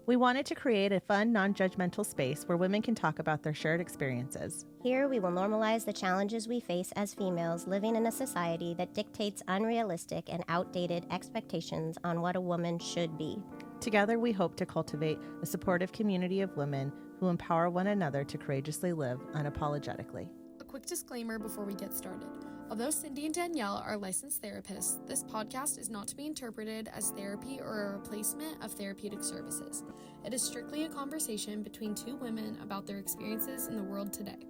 We wanted to create a fun, non-judgmental space where women can talk about their shared experiences. Here, we will normalize the challenges we face as females living in a society that dictates unrealistic and outdated expectations on what a woman should be. Together, we hope to cultivate a supportive community of women who empower one another to courageously live unapologetically. A quick disclaimer before we get started. Although Cindy and Danielle are licensed therapists, this podcast is not to be interpreted as therapy or a replacement of therapeutic services. It is strictly a conversation between two women about their experiences in the world today.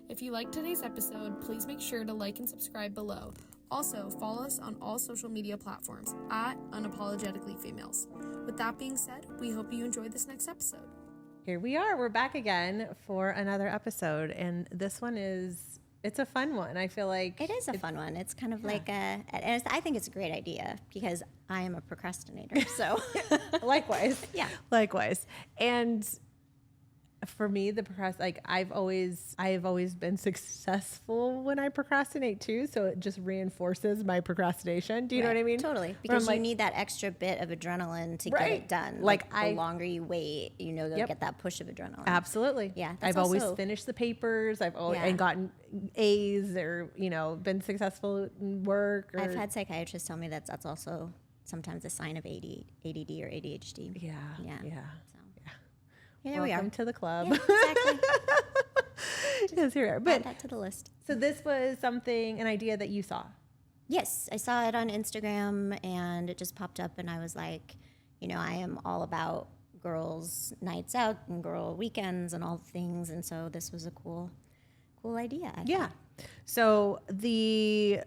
If you liked today's episode, please make sure to like and subscribe below. Also, follow us on all social media platforms at Unapologetically Females. With that being said, we hope you enjoyed this next episode. Here we are. We're back again for another episode, and this one it's a fun one. I feel like It is a fun one. It's kind of like I think it's a great idea because I am a procrastinator. So likewise. Yeah. Likewise. And for me, I've always been successful when I procrastinate too. So it just reinforces my procrastination. Do you know what I mean? Totally. Because you need that extra bit of adrenaline to get it done. The longer you wait, you'll get that push of adrenaline. Absolutely. Yeah. I've always finished the papers. I've always and gotten A's or, been successful in work. I've had psychiatrists tell me that's also sometimes a sign of ADD or ADHD. Yeah. Yeah. Yeah. There we are. Welcome to the club. Yeah, exactly. Yes, here we are. But add that to the list. So this was an idea that you saw. Yes, I saw it on Instagram and it just popped up and I was like, I am all about girls' nights out and girl weekends and all the things. And so this was a cool idea. I thought. So the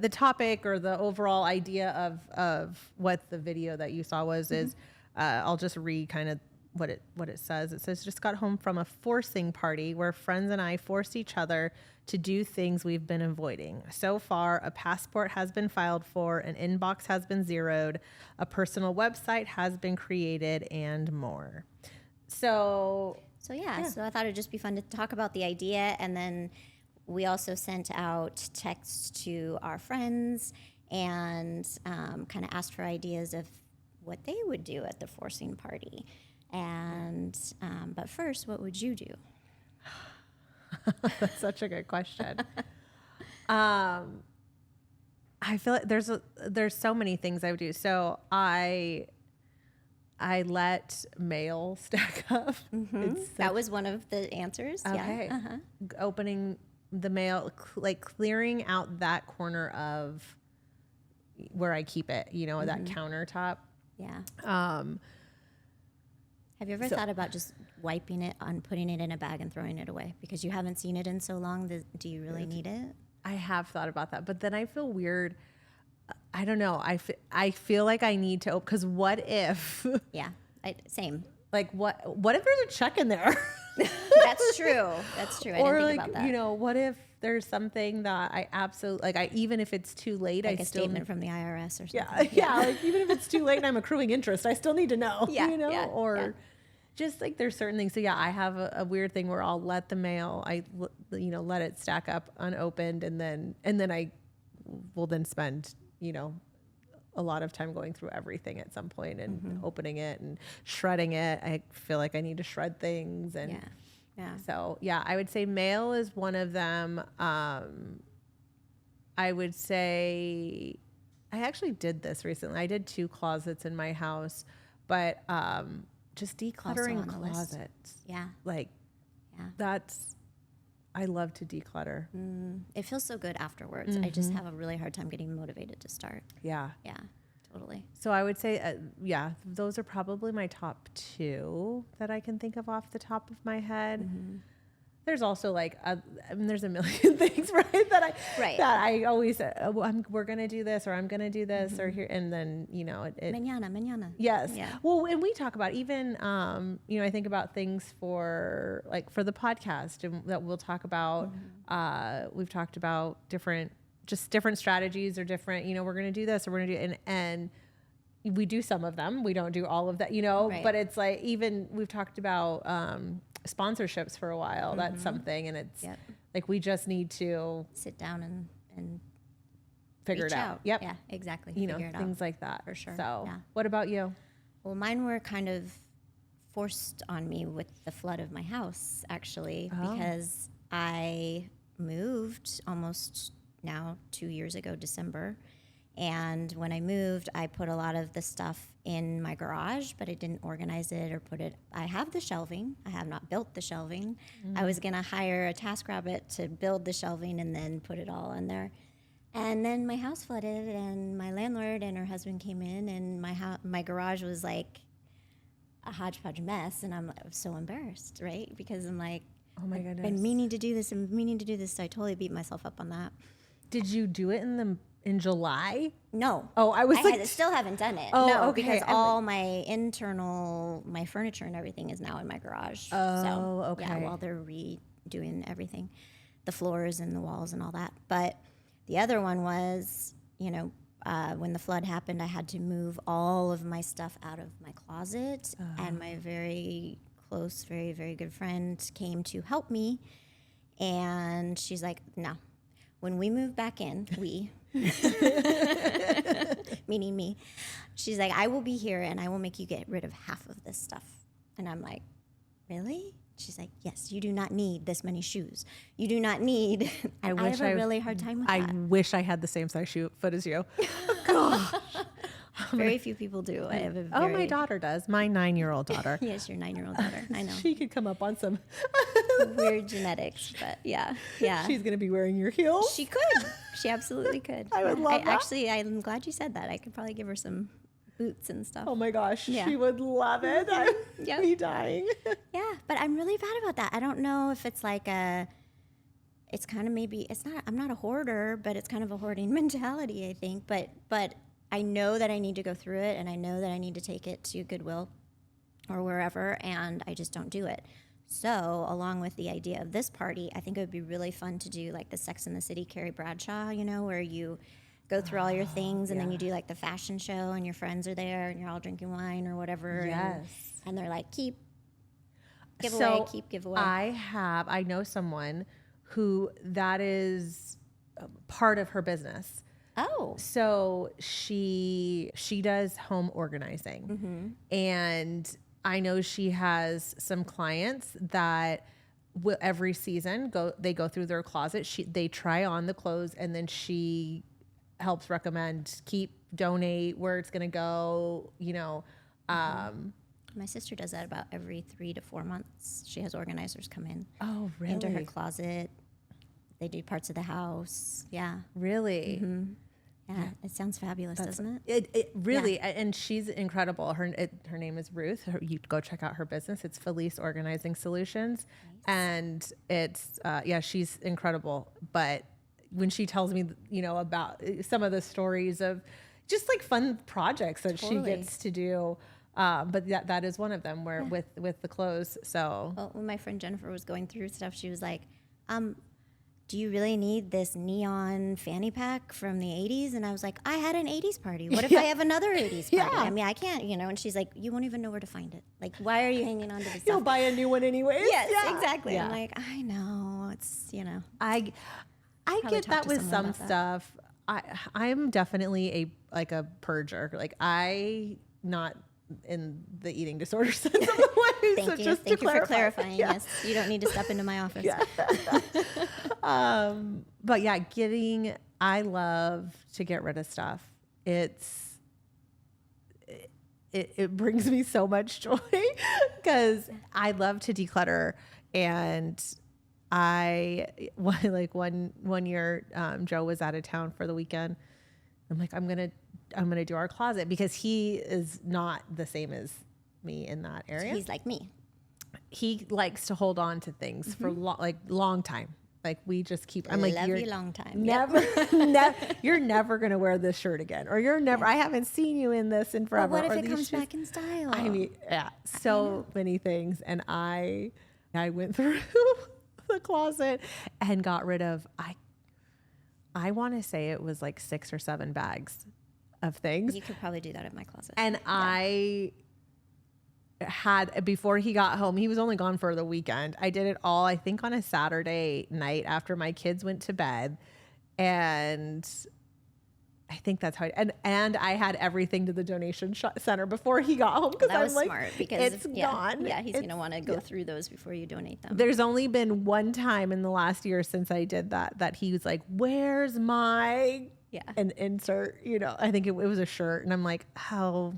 topic or the overall idea of what the video that you saw was is I'll just read kind of what it says. It says, just got home from a forcing party where friends and I forced each other to do things we've been avoiding. So far, a passport has been filed for, an inbox has been zeroed, a personal website has been created, and more. So I thought it'd just be fun to talk about the idea. And then we also sent out texts to our friends and kind of asked for ideas of what they would do at the forcing party. And but first, what would you do? That's such a good question. I feel like there's so many things I would do. So I let mail stack up. That was one of the answers. Okay. Yeah. Uh-huh. Opening the mail, clearing out that corner of where I keep it. That countertop. Yeah. Have you ever thought about just wiping it and putting it in a bag and throwing it away because you haven't seen it in so long? Do you really need it? I have thought about that, but then I feel weird. I don't know. I feel like I need to, because what if? Yeah, same. Like what if there's a check in there? That's true. That's true. I didn't think about that. What if there's something that I absolutely even if it's too late, a statement from the IRS or something. Yeah. Even if it's too late and I'm accruing interest, I still need to know. Just there's certain things. So I have a weird thing where I'll let the mail, let it stack up unopened, and then I will then spend a lot of time going through everything at some point and opening it and shredding it. I feel like I need to shred things and. Yeah. So I would say mail is one of them. I would say I actually did this recently. I did 2 closets in my house, but just decluttering closets. Yeah. I love to declutter. It feels so good afterwards. I just have a really hard time getting motivated to start. Yeah. Yeah. Totally. So I would say, those are probably my top 2 that I can think of off the top of my head. There's also there's a million things, right? That I always we're gonna do this, or I'm gonna do this, or here, and then mañana. Yes. Yeah. Well, and we talk about even I think about things for the podcast and that we'll talk about. We've talked about different strategies or different. We're gonna do this, or we're gonna do and we do some of them. We don't do all of that. Right. But it's even we've talked about. Sponsorships for a while. That's something, and it's we just need to sit down and figure it out. Yep. Yeah, exactly. Figure it out. Things like that. For sure. So what about you? Well, mine were kind of forced on me with the flood of my house, actually, because I moved almost now 2 years ago, December. And when I moved, I put a lot of the stuff in my garage, but I didn't organize it or put it. I have the shelving. I have not built the shelving. I was going to hire a TaskRabbit to build the shelving and then put it all in there. And then my house flooded, and my landlord and her husband came in, and my garage was like a hodgepodge mess, and I'm so embarrassed, right? Because I'm like, oh my goodness, I've been meaning to do this and meaning to do this, so I totally beat myself up on that. Did you do it in July? No. Oh, I still haven't done it. Oh, no, okay. because all my furniture and everything is now in my garage. Oh, okay. Yeah, while they're redoing everything, the floors and the walls and all that. But the other one was, when the flood happened, I had to move all of my stuff out of my closet, and my very close, very, very good friend came to help me, and she's like, no. When we move back in, meaning me, she's like, I will be here and I will make you get rid of half of this stuff. And I'm like, really? She's like, yes, you do not need this many shoes. You do not need. I have a really hard time with that. I wish I had the same size shoe foot as you. Very few people do. I have my daughter does. My 9-year-old daughter. Yes, your 9-year-old daughter. I know. She could come up on some weird genetics, but yeah. She's gonna be wearing your heels. She could. She absolutely could. I would love that. Actually, I'm glad you said that. I could probably give her some boots and stuff. Oh my gosh, Yeah. she would love it. I'd be dying. Yeah, but I'm really bad about that. I don't know if it's like it's kind of maybe, it's not, I'm not a hoarder, but it's kind of a hoarding mentality, I think. But I know that I need to go through it, and I know that I need to take it to Goodwill or wherever, and I just don't do it. So along with the idea of this party, I think it would be really fun to do like the Sex and the City Carrie Bradshaw, where you go through all your things and then you do like the fashion show and your friends are there and you're all drinking wine or whatever. Yes. And they're like, keep give away. I know someone who that is part of her business. Oh. So she does home organizing. And I know she has some clients that will every season they go through their closet. They try on the clothes, and then she helps recommend keep, donate, where it's going to go, My sister does that about every 3 to 4 months. She has organizers come in. Oh, really? Into her closet. They do parts of the house. Yeah. Really? Yeah. It sounds fabulous, doesn't it? It really, and she's incredible. Her name is Ruth. You go check out her business. It's Felice Organizing Solutions. Nice. And it's, she's incredible. But when she tells me, about some of the stories of just like fun projects that she gets to do, but that is one of them where with the clothes. So well, when my friend Jennifer was going through stuff, she was like, do you really need this neon fanny pack from the 80s? And I was like, I had an 80s party. What if I have another 80s party? I mean, I can't, and she's like, you won't even know where to find it. Like, why are you hanging on to this stuff? You'll buy a new one anyways. Yes, exactly. Yeah. I'm like, I know. It's, I get that with some stuff. I'm definitely a purger. Like not in the eating disorder sense of the way. Thank you. Thank you for clarifying. Yeah. Yes, you don't need to step into my office. Yeah. But yeah, I love to get rid of stuff. It brings me so much joy because I love to declutter. And one year, Joe was out of town for the weekend. I'm like, I'm gonna do our closet because he is not the same as me in that area. So he's like me. He likes to hold on to things for long time. Like we just keep. I'm like, love you long time. Never, you're never gonna wear this shirt again, or you're never. I haven't seen you in this in forever. Well, what if it comes back in style? I mean, so many things, and I went through the closet and got rid of. I want to say it was like 6 or 7 bags of things. You could probably do that in my closet. And I had, before he got home, he was only gone for the weekend. I did it all, I think, on a Saturday night after my kids went to bed, and I think that's how and I had everything to the donation center before he got home because That I'm was like, smart because it's gone. Yeah, he's going to want to go through those before you donate them. There's only been one time in the last year since I did that he was like, where's my and insert, you know, I think it was a shirt. And I'm like, how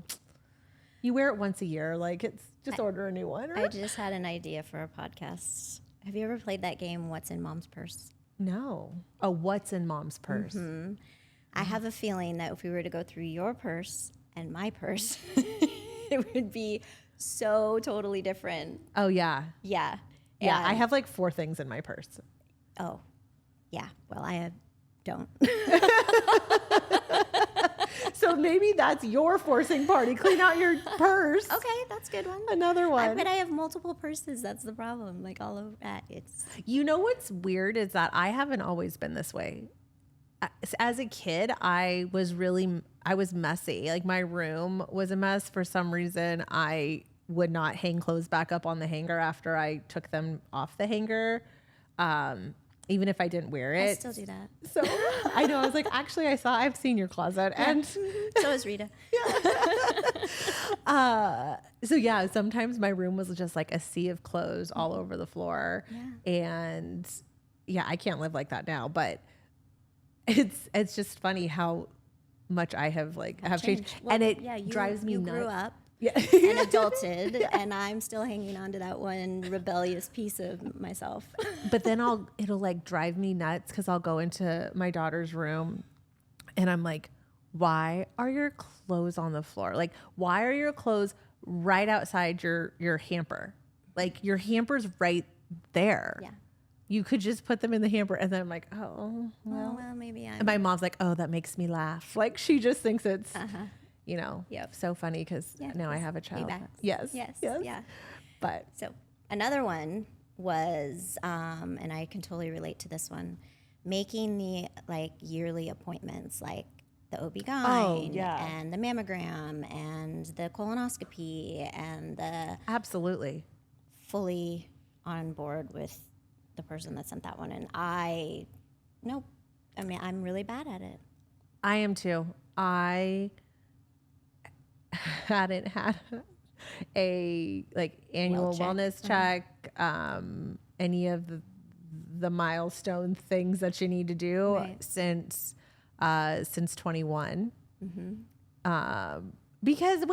you wear it once a year. Like it's just order a new one. I just had an idea for a podcast. Have you ever played that game, What's in Mom's Purse? No. Oh, what's in Mom's purse? Mm-hmm. I have a feeling that if we were to go through your purse and my purse, it would be so totally different. Oh, yeah. Yeah. Yeah. I have like 4 things in my purse. Oh, yeah. Well, I don't. So maybe that's your forcing party. Clean out your purse. Okay, that's a good one. Another one. But I have multiple purses. That's the problem. Like all over that. You know what's weird is that I haven't always been this way. As a kid, I was messy. Like my room was a mess. For some reason, I would not hang clothes back up on the hanger after I took them off the hanger. Even if I didn't wear it. I still do that. So I know, I was like, actually I've seen your closet. And so is Rita. So yeah, sometimes my room was just like a sea of clothes all over the floor. Yeah. And yeah, I can't live like that now, but it's just funny how much I have changed. Well, and it drives me you nuts. grew up Yeah. and adulted, and I'm still hanging on to that one rebellious piece of myself. But then it'll like drive me nuts because I'll go into my daughter's room and I'm like, why are your clothes on the floor? Like, why are your clothes right outside your hamper? Like your hamper's right there. Yeah. You could just put them in the hamper. And then I'm like, oh, well maybe and my mom's like, oh, that makes me laugh. Like she just thinks it's, Yep. so funny because now I have a child. Payback. Yes. Yeah. But so another one was, and I can totally relate to this one, making the like yearly appointments, like the OB-GYN and the mammogram and the colonoscopy and the absolutely fully on board with the person that sent that one. And I'm really bad at it. I am too. I hadn't had a like annual wellness check, any of the milestone things that you need to do since 21. Because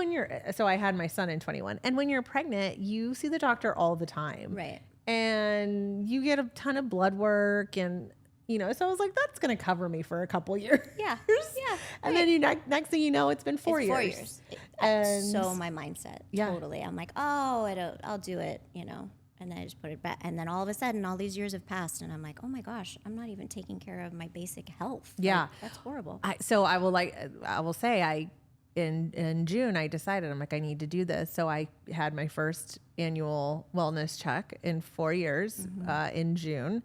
so I had my son in 21, and when you're pregnant, you see the doctor all the time. Right. And you get a ton of blood work and, so I was like, that's going to cover me for a couple years. Yeah. Yeah. And then next thing you know, it's been 4 years. 4 years. And so my mindset, totally. I'm like, I'll do it, and then I just put it back. And then all of a sudden, all these years have passed, and I'm like, oh my gosh, I'm not even taking care of my basic health. Yeah. Like, that's horrible. So I will say in June, I decided, I'm like, I need to do this. So I had my first annual wellness check in 4 years in June.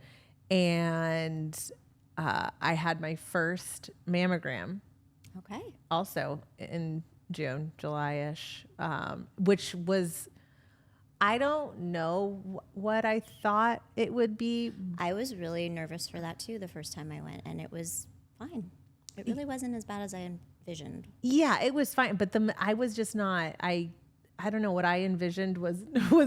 And I had my first mammogram. Okay. Also in June, July-ish, which was, I don't know what I thought it would be. I was really nervous for that too the first time I went, and it was fine. It really wasn't as bad as I envisioned. Yeah, it was fine, but I was just not. I don't know, what I envisioned was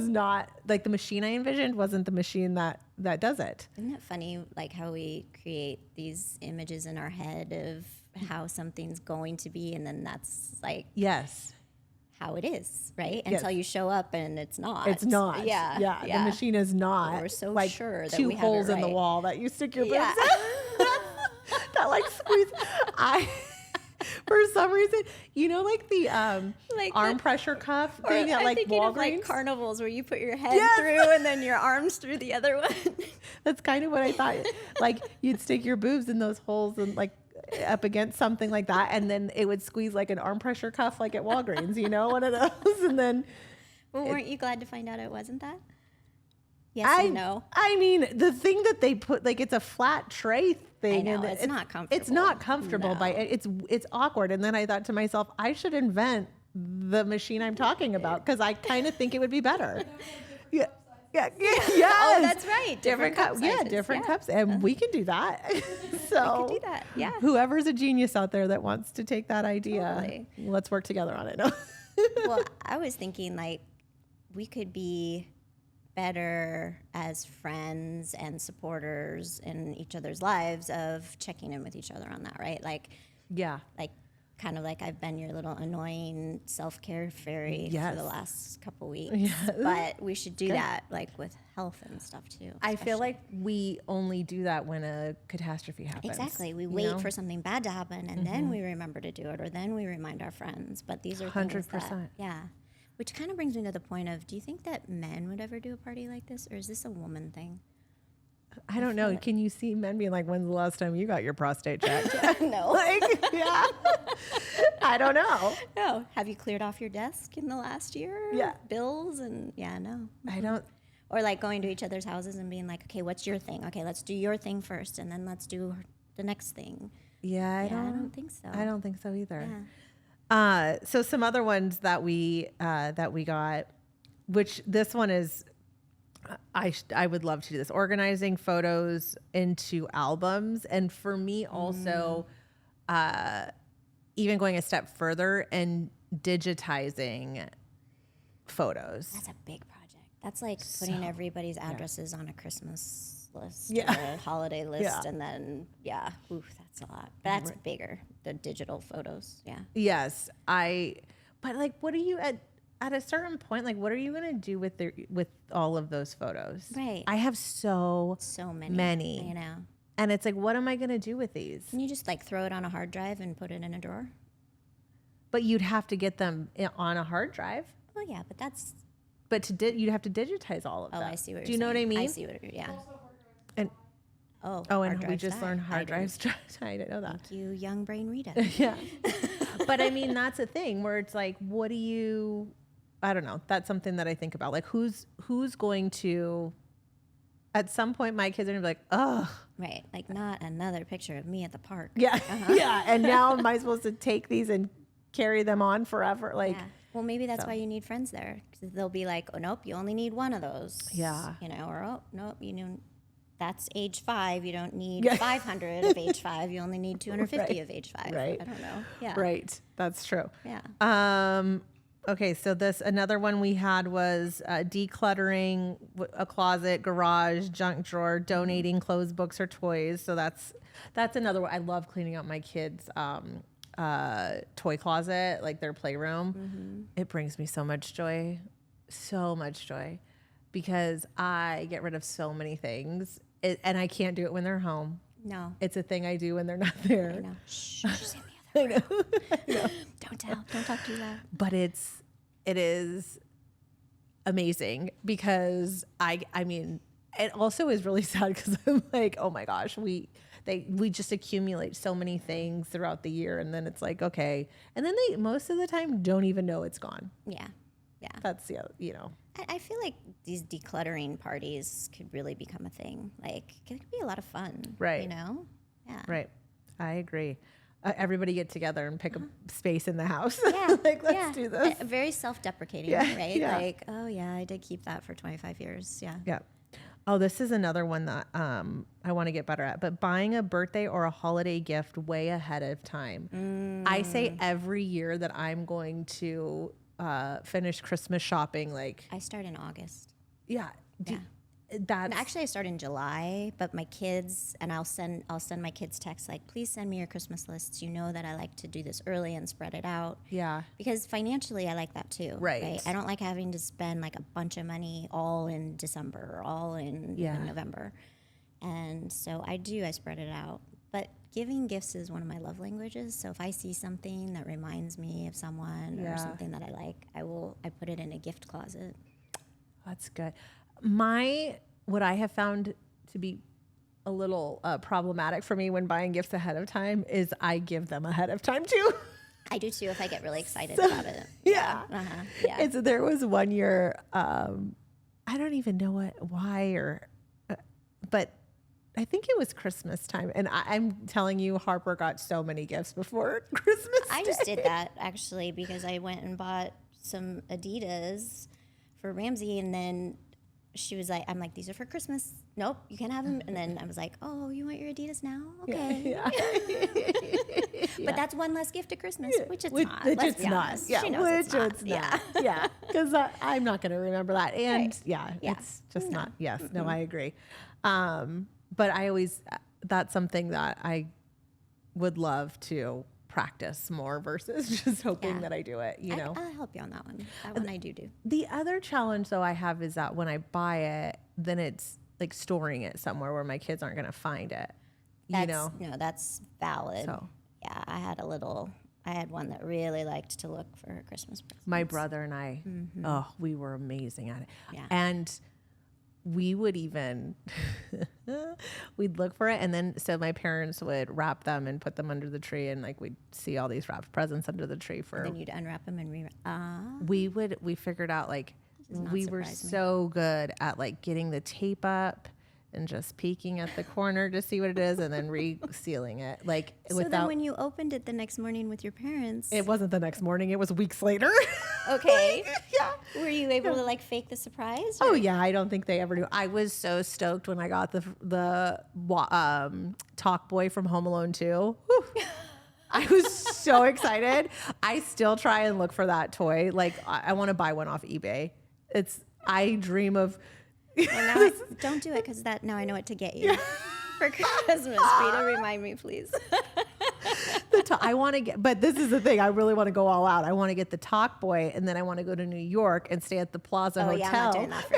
not like the machine I envisioned wasn't the machine that does it. Isn't it funny, like how we create these images in our head of how something's going to be, and then that's like how it is, right? Until you show up and it's not. It's not. Yeah. The machine is not. We're so like sure that 2 we have holes it in the right. wall that you stick your boobs in. That like squeeze. For some reason, like the arm pressure cuff thing at like Walgreens. Of like carnivals where you put your head through and then your arms through the other one. That's kind of what I thought. Like you'd stick your boobs in those holes and like up against something like that, and then it would squeeze like an arm pressure cuff like at Walgreens, one of those. And then well, weren't you glad to find out it wasn't that? Yes and no. I mean, the thing that they put, like, it's a flat tray thing. I know, it's not comfortable. It's not comfortable. No. It's awkward. And then I thought to myself, I should invent the machine I'm talking about because I kind of think it would be better. Yeah. Yeah. Yes. Oh, that's right. Different cups. Yeah, sizes. different cups. And we can do that. So We could do that. Yeah. whoever's a genius out there that wants to take that idea, Totally. let's work together on it. No. Well, I was thinking like we could be better as friends and supporters in each other's lives of checking in with each other on that, right? Like kind of like I've been your little annoying self-care fairy for the last couple weeks. Yes. But we should do that like with health and stuff too. I feel like we only do that when a catastrophe happens. Exactly. We wait for something bad to happen and then we remember to do it, or then we remind our friends. But these are things 100%. that, which kind of brings me to the point of, do you think that men would ever do a party like this, or is this a woman thing? I don't know. Can you see men being like, when's the last time you got your prostate checked? No. Yeah. I don't know. No. Have you cleared off your desk in the last year? Yeah. Bills and no. I don't. Or like going to each other's houses and being like, okay, what's your thing? Okay, let's do your thing first, and then let's do the next thing. Yeah, I don't think so. I don't think so either. Yeah. So some other ones that we got, which this one is, I would love to do this, organizing photos into albums. And for me also, even going a step further and digitizing photos. That's a big project. That's like putting everybody's addresses on a Christmas list or a holiday list, and then that's a lot. But that's bigger. The digital photos, Yes, but like, what are you at a certain point? Like, what are you gonna do with all of those photos? Right. I have so many. You know. And it's like, what am I gonna do with these? Can you just like throw it on a hard drive and put it in a drawer? But you'd have to get them on a hard drive. Well, yeah, but that's. But you'd have to digitize all of them. Oh, I see what you're saying. Do you know what I mean? I see what And hard we just drives learned die. hard drives. I didn't know that. Thank you, young brain Rita. Yeah. But I mean, that's a thing where it's like, what do you? I don't know. That's something that I think about. Like, who's going to? At some point, my kids are gonna be like, ugh. Right, like not another picture of me at the park. Yeah, yeah. And now am I supposed to take these and carry them on forever? Like, well, maybe that's why you need friends there, because they'll be like, oh nope, you only need one of those. Yeah. You know, or oh nope, you know, that's age 5. You don't need 500 of age 5. You only need 250 of age 5. Right. I don't know. Yeah. Right. That's true. Yeah. Okay, so another one we had was decluttering a closet, garage, junk drawer, donating clothes, books, or toys. So that's another one. I love cleaning out my kids' toy closet, like their playroom. Mm-hmm. It brings me so much joy, because I get rid of so many things, and I can't do it when they're home. No. It's a thing I do when they're not there. I know. Shh. She's in the other room. I know. Don't tell. Don't talk too loud. But it is amazing, because I mean, it also is really sad, because I'm like, oh my gosh, we just accumulate so many things throughout the year, and then it's like, okay, and then they most of the time don't even know it's gone. Yeah. Yeah. That's you know. I feel like these decluttering parties could really become a thing. Like, it could be a lot of fun. Right. You know? Yeah. Right. I agree. Everybody get together and pick a space in the house. Yeah. Like, let's do this. Very self-deprecating, right? Yeah. Like, oh yeah, I did keep that for 25 years. Yeah. Yeah. Oh, this is another one that I want to get better at. But buying a birthday or a holiday gift way ahead of time. I say every year that I'm going to finish Christmas shopping. Like, I start in August. Yeah. And actually, I start in July, but my kids, and I'll send my kids texts like, please send me your Christmas lists. You know that I like to do this early and spread it out. Yeah. Because financially, I like that too. Right. I don't like having to spend like a bunch of money all in December or all in November. And so I spread it out. But giving gifts is one of my love languages. So if I see something that reminds me of someone or something that I like, I put it in a gift closet. That's good. What I have found to be a little problematic for me when buying gifts ahead of time is I give them ahead of time too. I do too if I get really excited about it. Yeah. Yeah. There was one year, I don't even know why, but I think it was Christmas time. And I'm telling you, Harper got so many gifts before Christmas I just did that actually because I went and bought some Adidas for Ramsey, and then she was like, I'm like, these are for Christmas. Nope, you can't have them. And then I was like, oh, you want your Adidas now? Okay. But that's one less gift at Christmas, which it's not. Which Let's it's be not. honest. Yeah, She knows which it's not. yeah. Because I'm not going to remember that. And Right. yeah, Yeah. it's just not. Yes. No, I agree. But I always, that's something that I would love to practice more versus just hoping that I do it, you know? I'll help you on that one. That one I do. The other challenge though I have is that when I buy it, then it's like storing it somewhere where my kids aren't going to find it, you know? No, that's valid. So. Yeah, I had one that really liked to look for her Christmas presents. My brother and I, we were amazing at it. Yeah. And we would even, we'd look for it. And then, so my parents would wrap them and put them under the tree. And like, we'd see all these wrapped presents under the tree for, And then you'd unwrap them and we figured out like, we were so good at like getting the tape up and just peeking at the corner to see what it is and then re-sealing it. Like so then when you opened it the next morning with your parents. It wasn't the next morning. It was weeks later. Okay. Yeah. Were you able to like fake the surprise? Oh yeah, I don't think they ever knew. I was so stoked when I got the talk boy from Home Alone 2. Whew. I was so excited. I still try and look for that toy. Like I want to buy one off eBay. I dream of. Well, now don't do it because now I know what to get you for Christmas. Rita, remind me, please. I want to get, but this is the thing. I really want to go all out. I want to get the talk boy, and then I want to go to New York and stay at the Plaza Hotel. Yeah, I'm not doing that for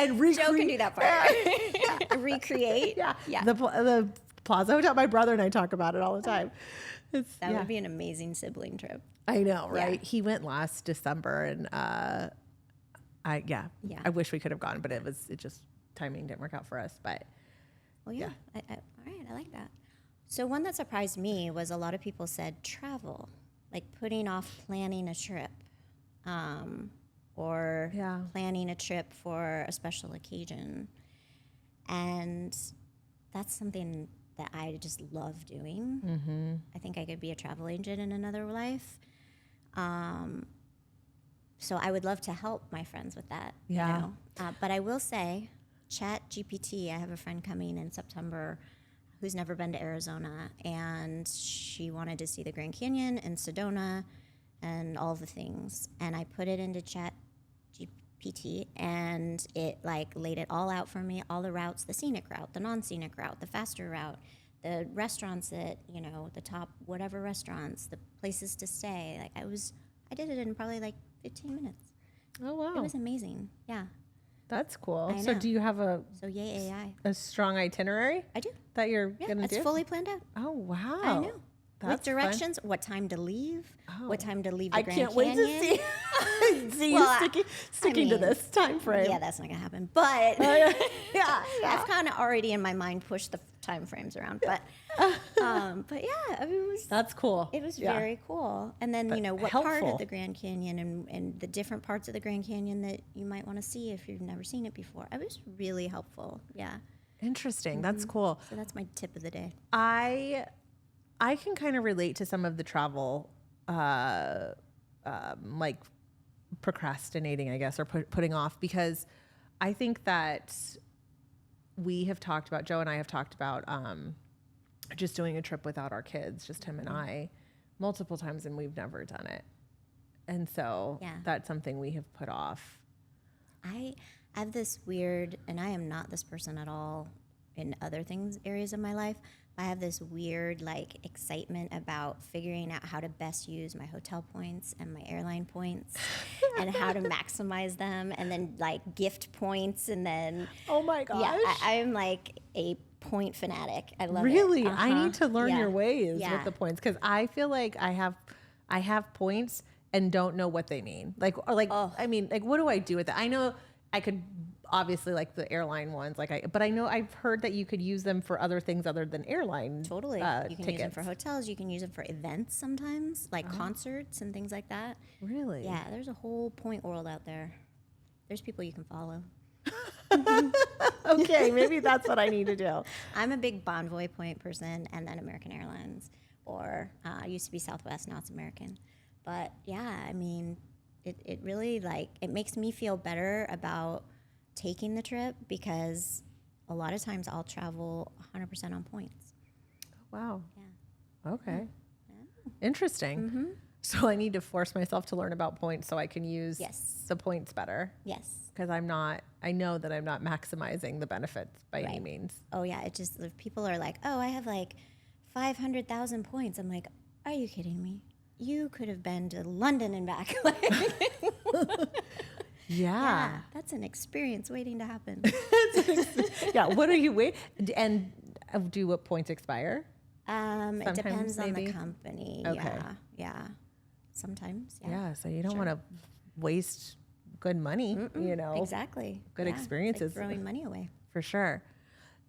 you. And Joe can do that part. Recreate. Yeah. The Plaza Hotel. My brother and I talk about it all the time. That would be an amazing sibling trip. I know, right? Yeah. He went last December, and I wish we could have gone, but it just timing didn't work out for us. But well, yeah. All right, I like that. So one that surprised me was a lot of people said travel, like putting off planning a trip, or planning a trip for a special occasion, and that's something that I just love doing. Mm-hmm. I think I could be a travel agent in another life. So I would love to help my friends with that. Yeah. You know? But I will say, ChatGPT, I have a friend coming in September who's never been to Arizona, and she wanted to see the Grand Canyon and Sedona and all the things. And I put it into ChatGPT, and it like laid it all out for me, all the routes, the scenic route, the non-scenic route, the faster route, the restaurants that, you know, the top whatever restaurants, the places to stay. Like I did it in probably like 15 minutes. Oh, wow. It was amazing. Yeah. That's cool. I So know. do you have yay AI. a strong itinerary I do. that you're going to do? It's fully planned out. Oh, wow. I know. That's With directions, what time to leave, what time to leave the I Grand can't Canyon. wait to see you sticking to this time frame. Yeah, that's not going to happen. But I've kind of already in my mind pushed the time frames around. But yeah, I mean, that's cool. It was very cool. And then, what part of the Grand Canyon and the different parts of the Grand Canyon that you might want to see if you've never seen it before. It was really helpful. Yeah. Interesting. Mm-hmm. That's cool. So that's my tip of the day. I can kind of relate to some of the travel, like procrastinating, I guess, or putting off, because I think that Joe and I have talked about just doing a trip without our kids, just him and I, multiple times, and we've never done it. And so that's something we have put off. I have this weird, and I am not this person at all in other areas of my life. I have this weird like excitement about figuring out how to best use my hotel points and my airline points and how to maximize them, and then like gift points, and then oh my gosh, yeah, I'm like a point fanatic. I love it. Really, I need to learn your ways with the points, because I feel like I have points and don't know what they mean. I mean, like, what do I do with it? I know I could. Obviously, like the airline ones, but I know I've heard that you could use them for other things other than airline. Totally, you can use them for hotels. You can use them for events sometimes, like concerts and things like that. Really? Yeah, there's a whole point world out there. There's people you can follow. Okay, maybe that's what I need to do. I'm a big Bonvoy point person, and then American Airlines, or I used to be Southwest, now it's American. But yeah, I mean, it really like, it makes me feel better about taking the trip because a lot of times I'll travel 100% on points. Wow. Yeah. Okay. Interesting. So I need to force myself to learn about points so I can use Yes. the points better. Yes. Because I know that I'm not maximizing the benefits by any means. Oh yeah, it just, if people are like, oh, I have like 500,000 points. I'm like, are you kidding me? You could have been to London and back. Yeah, that's an experience waiting to happen. Yeah. What are you waiting? And do what points expire? It depends on maybe? the company. Okay. Yeah. Sometimes. Yeah. Yeah. So you don't want to waste good money, you know. Exactly. Good Yeah, it's experiences. like throwing money away. For sure.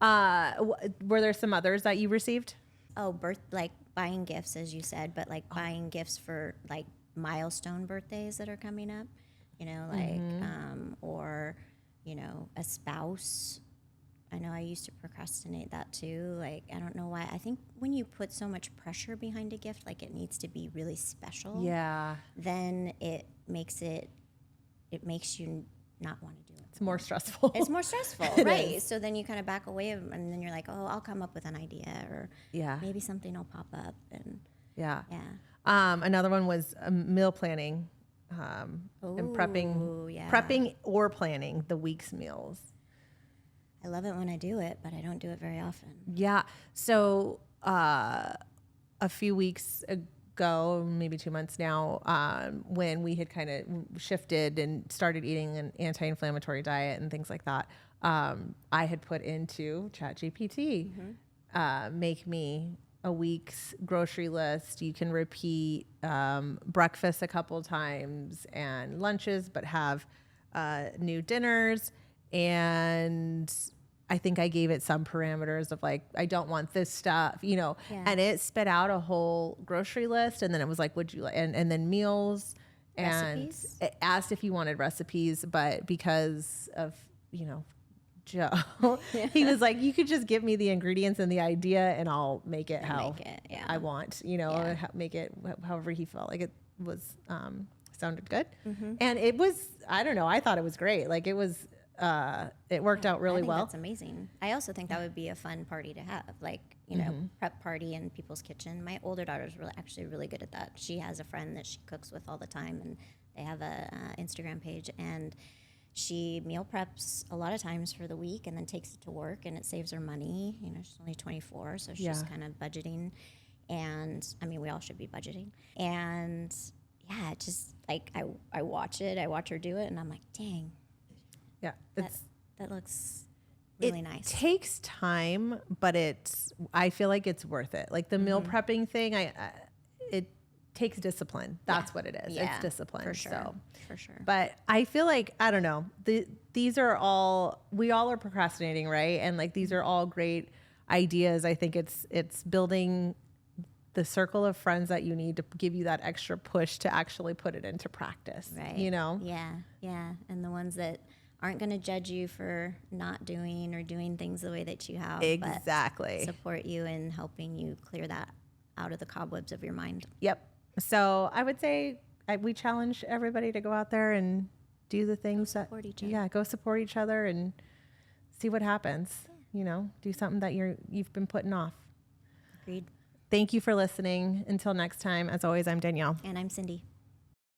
Were there some others that you received? Oh, like buying gifts, as you said, but like buying gifts for like milestone birthdays that are coming up, you know, like, or, you know, a spouse. I know I used to procrastinate that too. Like, I don't know why. I think when you put so much pressure behind a gift, like it needs to be really special. Yeah. Then it makes you not want to do it. It's more stressful. It's more stressful, right? So then you kind of back away, and then you're like, oh, I'll come up with an idea, or maybe something will pop up, and Yeah. yeah. Another one was meal planning, and prepping or planning the week's meals. I love it when I do it, but I don't do it very often. Yeah. So a few weeks ago, maybe 2 months now, when we had kind of shifted and started eating an anti-inflammatory diet and things like that, I had put into ChatGPT, make me a week's grocery list. You can repeat breakfast a couple times and lunches, but have new dinners. And I think I gave it some parameters of like, I don't want this stuff, you know, and it spit out a whole grocery list. And then it was like, would you like, and then meals, and Recipes? it asked if you wanted recipes, but because of, you know, Joe, he was like, you could just give me the ingredients and the idea and I'll make it how I want, you know, make it however he felt like it was, sounded good. And it was, I don't know, I thought it was great. Like it was, it worked out really well. That's amazing. I also think that would be a fun party to have, like, you know, prep party in people's kitchen. My older daughter's actually really good at that. She has a friend that she cooks with all the time, and they have a Instagram page, and she meal preps a lot of times for the week and then takes it to work, and it saves her money. You know, she's only 24, so she's kind of budgeting. And I mean, we all should be budgeting. And yeah, just like I watch her do it, and I'm like, dang. Yeah, That looks really nice. It takes time, but I feel like it's worth it. Like the meal prepping thing, it takes discipline. That's what it is. Yeah, it's discipline. for sure. So. For sure. But I feel like, I don't know, we all are procrastinating, right? And like, these are all great ideas. I think it's building the circle of friends that you need to give you that extra push to actually put it into practice, Right. you know? Yeah. And the ones that aren't going to judge you for not doing or doing things the way that you have. Exactly. But support you in helping you clear that out of the cobwebs of your mind. Yep. So I would say we challenge everybody to go out there and do the things support each other. Yeah, go support each other and see what happens. Yeah. You know, do something that you've been putting off. Agreed. Thank you for listening. Until next time, as always, I'm Danielle. And I'm Cindy.